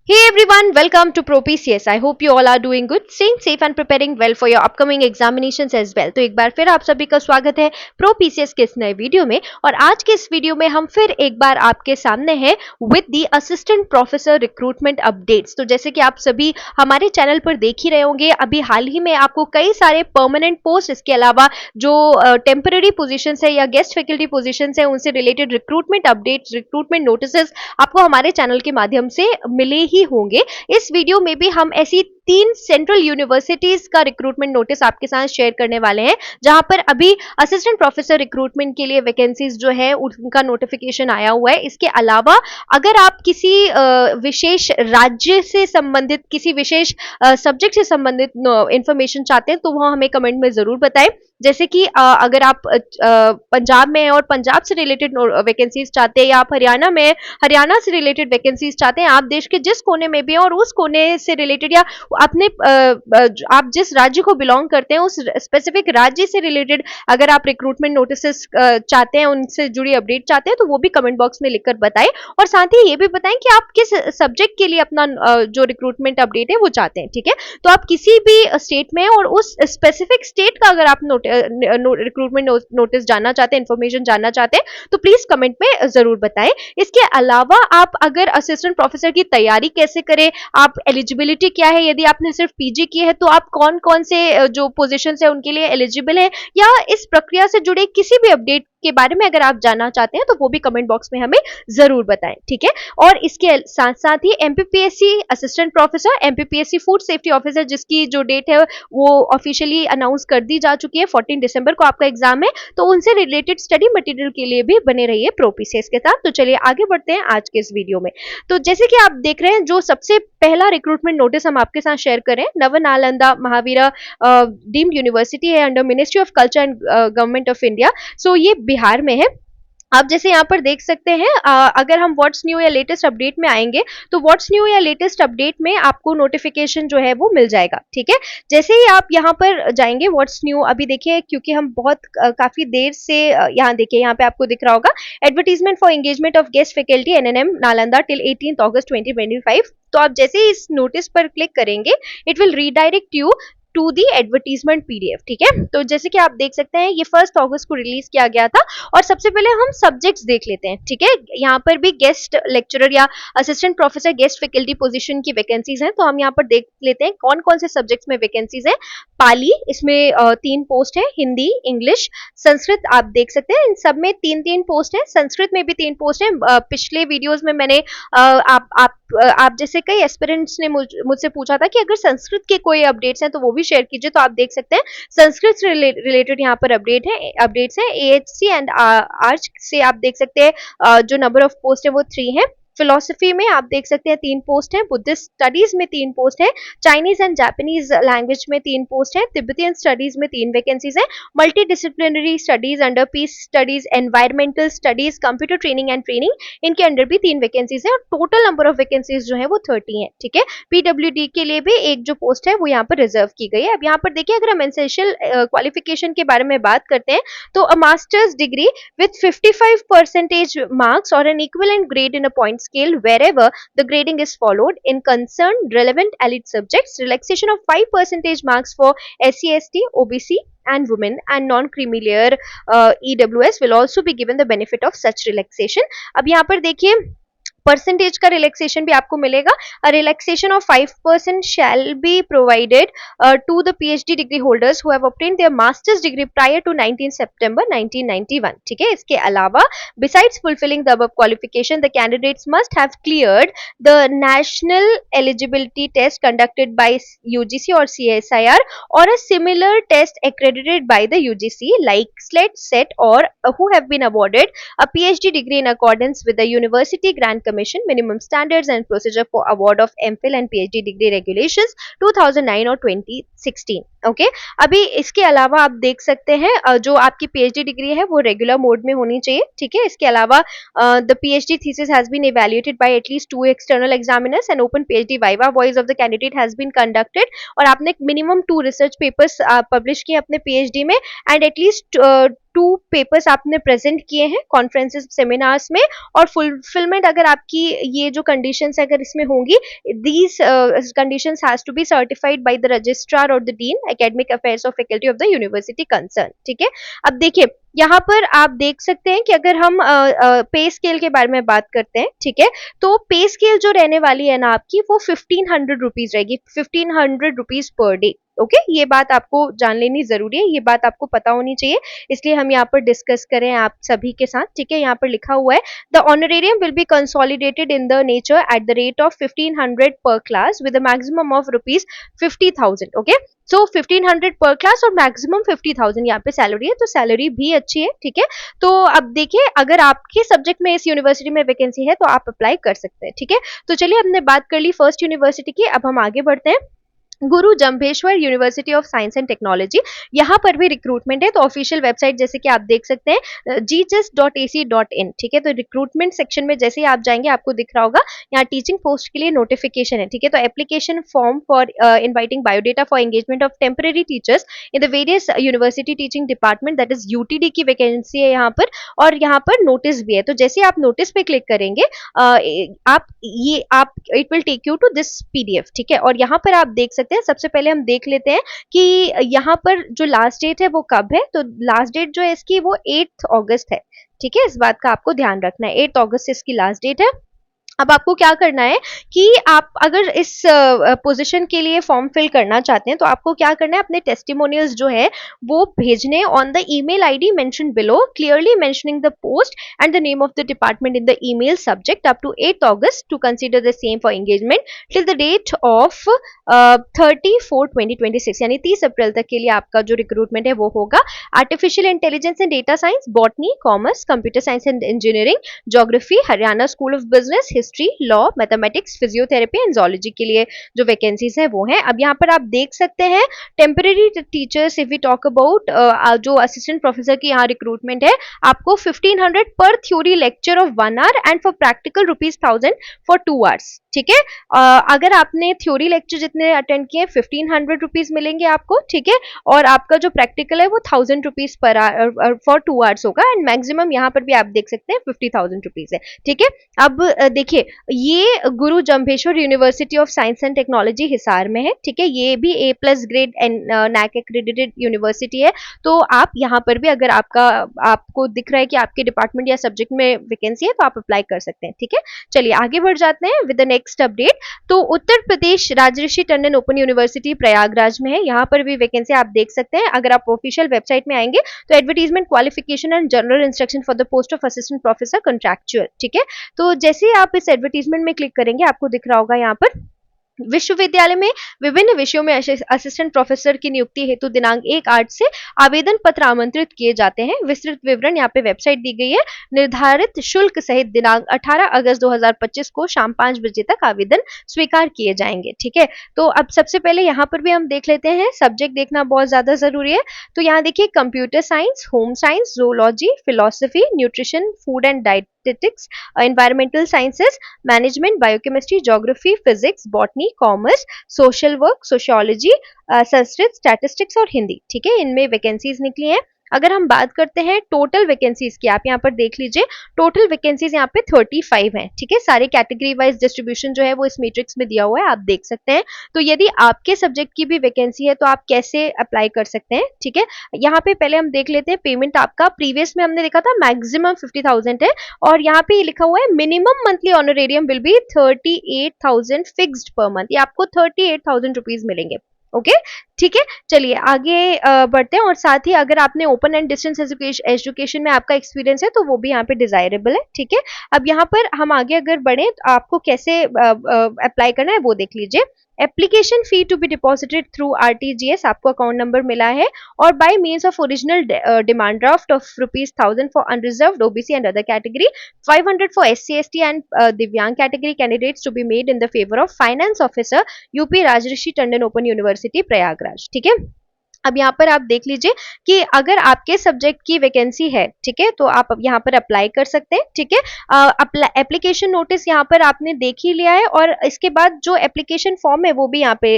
Hey everyone, welcome to ProPCS. I hope you all are doing good, staying safe and preparing well for your upcoming examinations as well. तो एक बार फिर आप सभी का स्वागत है ProPCS के इस नए वीडियो में। और आज के इस वीडियो में हम फिर एक बार आपके सामने हैं with the assistant professor recruitment updates. तो जैसे कि आप सभी हमारे चैनल पर देख ही रहे होंगे, अभी हाल ही में आपको कई सारे परमानेंट पोस्ट, इसके अलावा जो टेम्पररी पोजिशन है या गेस्ट फैकल्टी पोजिशन है, उनसे related recruitment updates, recruitment notice आपको हमारे चैनल के माध्यम से मिले ही होंगे। इस वीडियो में भी हम ऐसी 3 सेंट्रल यूनिवर्सिटीज का रिक्रूटमेंट नोटिस आपके साथ शेयर करने वाले हैं, जहां पर अभी असिस्टेंट प्रोफेसर रिक्रूटमेंट के लिए वैकेंसीज जो है उनका नोटिफिकेशन आया हुआ है। इसके अलावा अगर आप किसी विशेष राज्य से संबंधित, किसी विशेष सब्जेक्ट से संबंधित इंफॉर्मेशन चाहते हैं तो वह हमें कमेंट में जरूर बताएं। जैसे कि अगर आप पंजाब में हैं और पंजाब से रिलेटेड वैकेंसीज चाहते हैं, या आप हरियाणा में, हरियाणा से रिलेटेड वैकेंसीज चाहते हैं, आप देश के जिस कोने में भी हैं और उस कोने से रिलेटेड, या अपने आप जिस राज्य को बिलोंग करते हैं उस स्पेसिफिक राज्य से रिलेटेड अगर आप रिक्रूटमेंट नोटिस चाहते हैं, उनसे जुड़ी अपडेट चाहते हैं, तो वो भी कमेंट बॉक्स में लिखकर बताएं। और साथ ही ये भी बताएं कि आप किस सब्जेक्ट के लिए अपना जो रिक्रूटमेंट अपडेट है वो चाहते हैं। ठीक है, तो आप किसी भी स्टेट में और उस स्पेसिफिक स्टेट का अगर आप रिक्रूटमेंट नोटिस जानना चाहते हैं, इंफॉर्मेशन जानना चाहते हैं, तो प्लीज कमेंट में जरूर बताएं। इसके अलावा आप अगर असिस्टेंट प्रोफेसर की तैयारी कैसे करें, आप एलिजिबिलिटी क्या है, यदि आपने सिर्फ पीजी की है तो आप कौन कौन से जो पोजीशन है उनके लिए एलिजिबल है, या इस प्रक्रिया से जुड़े किसी भी अपडेट के बारे में अगर आप जानना चाहते हैं तो वो भी कमेंट बॉक्स में हमें जरूर बताएं। ठीक है, और इसके साथ साथ ही MPPSC assistant professor, MPPSC food safety officer, जिसकी जो डेट है वो ऑफिशियली अनाउंस कर दी जा चुकी है, 14 दिसंबर को आपका एग्जाम है, तो उनसे रिलेटेड स्टडी मटेरियल के लिए भी बने रहिए प्रोपीसीएस के साथ। तो चलिए आगे बढ़ते हैं आज के इस वीडियो में। तो जैसे कि आप देख रहे हैं, जो सबसे पहला रिक्रूटमेंट नोटिस हम आपके साथ शेयर करें, नवनालंदा महावीरा डीम्ड यूनिवर्सिटी है under ministry of culture and government of India. So ये बिहार में है। आप जैसे यहाँ पर देख सकते हैं, अगर हम व्हाट्स न्यू या लेटेस्ट अपडेट में आएंगे तो व्हाट्स न्यू या लेटेस्ट अपडेट में आपको नोटिफिकेशन जो है वो मिल जाएगा। ठीक है, जैसे ही आप यहाँ पर जाएंगे व्हाट्स न्यू, अभी देखिए क्योंकि हम बहुत काफी देर से यहाँ देखिए, यहाँ पे आपको दिख रहा होगा advertisement for engagement of guest faculty NNM Nalanda till 18 अगस्त 2025। तो आप जैसे ही इस नोटिस पर क्लिक करेंगे, it will redirect you to the advertisement PDF. ठीक है, तो जैसे कि आप देख सकते हैं ये 1 अगस्त को रिलीज किया गया था। और सबसे पहले हम सब्जेक्ट्स देख लेते हैं। ठीक है, यहाँ पर भी गेस्ट लेक्चरर या assistant professor guest faculty position की वैकेंसीज हैं, तो हम यहाँ पर देख लेते हैं कौन कौन से सब्जेक्ट्स में वैकेंसीज हैं। पाली, इसमें 3 पोस्ट है, हिंदी, इंग्लिश, संस्कृत, आप देख सकते हैं इन सब में 3-3 पोस्ट है। संस्कृत में भी 3 पोस्ट है। पिछले वीडियोज में मैंने आप जैसे कई एस्पिरेंट्स ने मुझसे पूछा था कि अगर संस्कृत के कोई अपडेट्स हैं तो वो भी शेयर कीजिए, तो आप देख सकते हैं संस्कृत से रिलेटेड यहाँ पर अपडेट्स हैं। एएचसी एंड आर्च से आप देख सकते हैं जो नंबर ऑफ पोस्ट है वो 3 है। फिलोसफी में आप देख सकते हैं 3 पोस्ट है। बुद्धिस्ट स्टडीज में 3 पोस्ट है। चाइनीज एंड जापानीज लैंग्वेज में 3 पोस्ट है। तिब्बतियन स्टडीज में 3 वैकेंसीज है। Multi disciplinary studies under peace studies, environmental studies, computer training and training, इनके अंडर भी 3 वैकेंसीज है और टोटल नंबर ऑफ वैकेंसीज जो है वो 30 है। ठीक है, पीडब्ल्यूडी के लिए भी एक जो पोस्ट है वो यहाँ पर रिजर्व की गई है। अब यहाँ पर देखिए, अगर हम एसेंशियल क्वालिफिकेशन के बारे में बात करते हैं तो uh masters degree with 55% marks or an equivalent grade in a point scale wherever the grading is followed in concerned relevant elite subjects, relaxation of 5% marks for SC, ST, OBC and women and non-creamy layer EWS will also be given the benefit of such relaxation। अब यहाँ पर देखिए percentage का relaxation भी आपको मिलेगा। A relaxation of 5% shall be provided to the PhD degree holders who have obtained their masters degree prior to 19 सितंबर 1991। ठीक है, इसके अलावा besides fulfilling the above qualification the candidates must have cleared the national eligibility test conducted by UGC और CSIR और a similar test accredited by the UGC like SLET, SET or who have been awarded a PhD degree in accordance with the University Grant Commission minimum standards and procedure for award of MPhil and PhD degree regulations 2009 और 2016। Okay, अभी इसके अलावा आप देख सकते हैं जो आपकी पीएचडी डिग्री है वो रेगुलर मोड में होनी चाहिए। ठीक है, इसके अलावा the PhD thesis has been evaluated by at least 2 external examiners and open PhD viva voce of the candidate has been conducted, और आपने मिनिमम 2 रिसर्च पेपर्स पब्लिश किए अपने पीएचडी में एंड एटलीस्ट 2 पेपर्स आपने प्रेजेंट किए हैं कॉन्फ्रेंसेस सेमिनार्स में, और फुलफिलमेंट अगर आपकी ये जो कंडीशंस अगर इसमें होंगी, these conditions has to be certified by the registrar or the dean academic affairs of faculty of the university concerned. ठीक है, अब देखिए यहाँ पर आप देख सकते हैं कि अगर हम पे स्केल के बारे में बात करते हैं, ठीक है, तो पे स्केल जो रहने वाली है ना आपकी, वो 1500 रुपीज रहेगी, 1500 रुपीज पर डे। ओके, ये बात आपको जान लेनी जरूरी है, ये बात आपको पता होनी चाहिए, इसलिए हम यहाँ पर डिस्कस करें आप सभी के साथ। ठीक है, यहाँ पर लिखा हुआ है the honorarium will be consolidated in the nature at the rate of 1500 per class with maximum of rupees 50,000। Okay, so 1500 per class और मैक्सिमम 50,000 यहाँ पे सैलरी है, तो सैलरी भी अच्छी है। ठीक है, तो अब देखिए अगर आपके सब्जेक्ट में इस यूनिवर्सिटी में वैकेंसी है तो आप अप्लाई कर सकते हैं। ठीक है, तो चलिए हमने बात कर ली फर्स्ट यूनिवर्सिटी की, अब हम आगे बढ़ते हैं। गुरु Jambheshwar university of science and technology, यहाँ पर भी रिक्रूटमेंट है, तो ऑफिशियल वेबसाइट जैसे कि आप देख सकते हैं gist.ac.in। ठीक है, तो रिक्रूटमेंट सेक्शन में जैसे ही आप जाएंगे आपको दिख रहा होगा यहाँ टीचिंग पोस्ट के लिए नोटिफिकेशन है। ठीक है, तो application form for inviting biodata for engagement of temporary teachers in the various university teaching department, that is UTD की वैकेंसी है यहाँ पर, और यहाँ पर नोटिस भी है। तो जैसे आप नोटिस पे क्लिक करेंगे आप it will take you to this PDF. ठीक है, और यहाँ पर आप देख सकते हैं, सबसे पहले हम देख लेते हैं कि यहाँ पर जो लास्ट डेट है वो कब है। तो लास्ट डेट जो है इसकी वो 8 अगस्त है। ठीक है, इस बात का आपको ध्यान रखना है, 8 अगस्त से इसकी लास्ट डेट है। अब आपको क्या करना है कि आप अगर इस पोजीशन के लिए फॉर्म फिल करना चाहते हैं तो आपको क्या करना है, अपने टेस्टिमोनियल्स जो है वो भेजने on the email ID mention below, clearly mentioning the post and the name of the department in the email subject up to 8 अगस्त to consider the same for engagement till the date of 30/4/2026, यानी 30 अप्रैल तक के लिए आपका जो recruitment है वो होगा। Artificial intelligence and data science, botany, commerce, computer science and engineering, geography, Haryana school of business, history, law, mathematics, physiotherapy and zoology के लिए जो वैकेंसीज है वो है। अब यहाँ पर आप देख सकते हैं temporary teachers, if we talk about जो असिस्टेंट प्रोफेसर की यहाँ रिक्रूटमेंट है, आपको 1500 per theory lecture of 1 hour and for practical ₹1000 for 2 hours. ठीक है, अगर आपने थ्योरी लेक्चर जितने अटेंड किए 1500 रुपीज मिलेंगे आपको। ठीक है, और आपका जो प्रैक्टिकल है वो 1000 रुपीज पर फॉर 2 आवर्स होगा, एंड मैक्सिमम यहाँ पर भी आप देख सकते हैं 50,000 रुपीज है। ठीक है, अब देखिए ये Guru Jambheshwar university of science and technology Hisar में है। ठीक है, ये भी A+ grade and NAAC accredited university है। तो आप यहाँ पर भी अगर आपको दिख रहा है कि आपके डिपार्टमेंट या सब्जेक्ट में वैकेंसी है तो आप अप्लाई कर सकते हैं। ठीक है, चलिए आगे बढ़ जाते हैं विद द नेक्स्ट अपडेट। तो उत्तर प्रदेश राजऋषि टंडन ओपन यूनिवर्सिटी प्रयागराज में है, यहाँ पर भी वैकेंसी आप देख सकते हैं। अगर आप ऑफिशियल वेबसाइट में आएंगे तो advertisement, qualification and general instruction for the post of assistant professor contractual. ठीक है, तो जैसे ही आप इस एडवर्टीजमेंट में क्लिक करेंगे आपको दिख रहा होगा यहाँ पर विश्वविद्यालय में विभिन्न विषयों में असिस्टेंट प्रोफेसर की नियुक्ति हेतु दिनांक 1/8 से आवेदन पत्र आमंत्रित किए जाते हैं। विस्तृत विवरण यहाँ पे वेबसाइट दी गई है। निर्धारित शुल्क सहित दिनांक 18 अगस्त 2025 को शाम 5 बजे तक आवेदन स्वीकार किए जाएंगे। ठीक है, तो अब सबसे पहले यहाँ पर भी हम देख लेते हैं, सब्जेक्ट देखना बहुत ज्यादा जरूरी है। तो यहाँ देखिए computer science, home science, zoology, philosophy, nutrition, food and dietetics, environmental sciences, management, biochemistry, geography, physics, botany, commerce, social work, sociology, Sanskrit, statistics और हिंदी। ठीक है, इनमें वैकेंसीज निकली हैं। अगर हम बात करते हैं टोटल वैकेंसीज की, आप यहाँ पर देख लीजिए, टोटल वैकेंसीज यहाँ पे 35 हैं। ठीक है, सारे कैटेगरी वाइज डिस्ट्रीब्यूशन जो है वो इस मैट्रिक्स में दिया हुआ है, आप देख सकते हैं। तो यदि आपके सब्जेक्ट की भी वैकेंसी है तो आप कैसे अप्लाई कर सकते हैं। ठीक है, यहाँ पे पहले हम देख लेते हैं पेमेंट आपका, प्रीवियस में हमने देखा था मैक्सिमम 50,000 है, और यहाँ पे लिखा हुआ है minimum monthly honorarium will B 38,000 fixed per month, ये आपको 38,000 रुपीज मिलेंगे। ओके, ठीक है, चलिए आगे बढ़ते हैं। और साथ ही अगर आपने ओपन एंड डिस्टेंस एजुकेशन में आपका एक्सपीरियंस है तो वो भी यहाँ पे डिजायरेबल है। ठीक है, अब यहाँ पर हम आगे अगर बढ़े तो आपको कैसे अप्लाई करना है वो देख लीजिए। Application fee to be deposited through RTGS, आपको अकाउंट नंबर मिला है, और by means of original demand draft of ₹1000 for unreserved OBC and other category, 500 for SC/ST and दिव्यांग category candidates to be made in the favour of finance officer UP Rajarshi Tandon open university Prayagraj. ठीक है, अब यहाँ पर आप देख लीजिए कि अगर आपके सब्जेक्ट की वैकेंसी है, ठीक है, तो आप अब यहाँ पर अप्लाई कर सकते हैं, ठीक है। एप्लीकेशन नोटिस यहाँ पर आपने देख ही लिया है, और इसके बाद जो एप्लीकेशन फॉर्म है वो भी यहाँ पे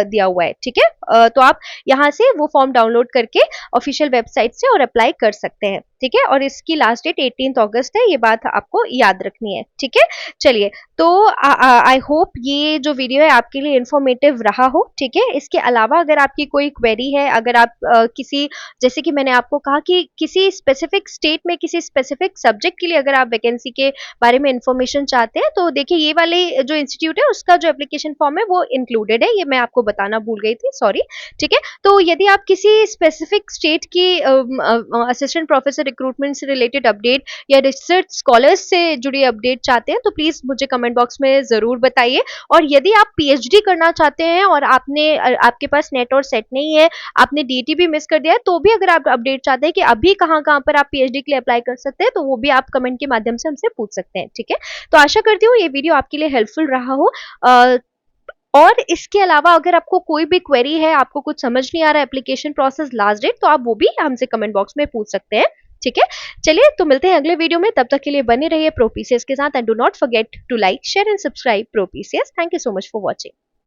दिया हुआ है, ठीक है। तो आप यहाँ से वो फॉर्म डाउनलोड करके ऑफिशियल वेबसाइट से और अप्लाई कर सकते हैं, ठीक है। और इसकी लास्ट डेट 18 अगस्त है, ये बात आपको याद रखनी है, ठीक है। चलिए, तो आई होप ये जो वीडियो है आपके लिए इंफॉर्मेटिव रहा हो, ठीक है। इसके अलावा अगर आपकी कोई क्वेरी है, अगर आप किसी, जैसे कि मैंने आपको कहा कि किसी स्पेसिफिक स्टेट में किसी स्पेसिफिक सब्जेक्ट के लिए अगर आप वैकेंसी के बारे में इंफॉर्मेशन चाहते हैं, तो देखिए ये वाले जो इंस्टीट्यूट है उसका जो एप्लीकेशन फॉर्म है वो इंक्लूडेड है, ये मैं आपको बताना भूल गई थी, सॉरी, ठीक है। तो यदि आप किसी स्पेसिफिक स्टेट की असिस्टेंट प्रोफेसर रिक्रूटमेंट से रिलेटेड अपडेट या रिसर्च स्कॉलर्स से जुड़ी अपडेट चाहते हैं, तो प्लीज मुझे कमेंट बॉक्स में जरूर बताइए। और यदि आप पीएचडी करना चाहते हैं और आपके पास नेट और सेट नहीं है, आपने डीटी भी मिस कर दिया है, तो भी अगर आप अपडेट चाहते हैं कि अभी कहाँ कहाँ पर आप पीएचडी के लिए अप्लाई कर सकते हैं, तो वो भी आप कमेंट के माध्यम से हमसे पूछ सकते हैं, ठीक है। तो आशा करती हूँ ये वीडियो आपके लिए हेल्पफुल रहा हो। और इसके अलावा अगर आपको कोई भी क्वेरी है, आपको कुछ समझ नहीं आ रहा है एप्लीकेशन प्रोसेस लास्ट डेट, तो आप वो भी हमसे कमेंट बॉक्स में पूछ सकते हैं, ठीक है। चलिए, तो मिलते हैं अगले वीडियो में, तब तक के लिए बने रहिए प्रोपीसीएस के साथ, and do not forget to like, share and subscribe ProPCS. Thank you so much for watching.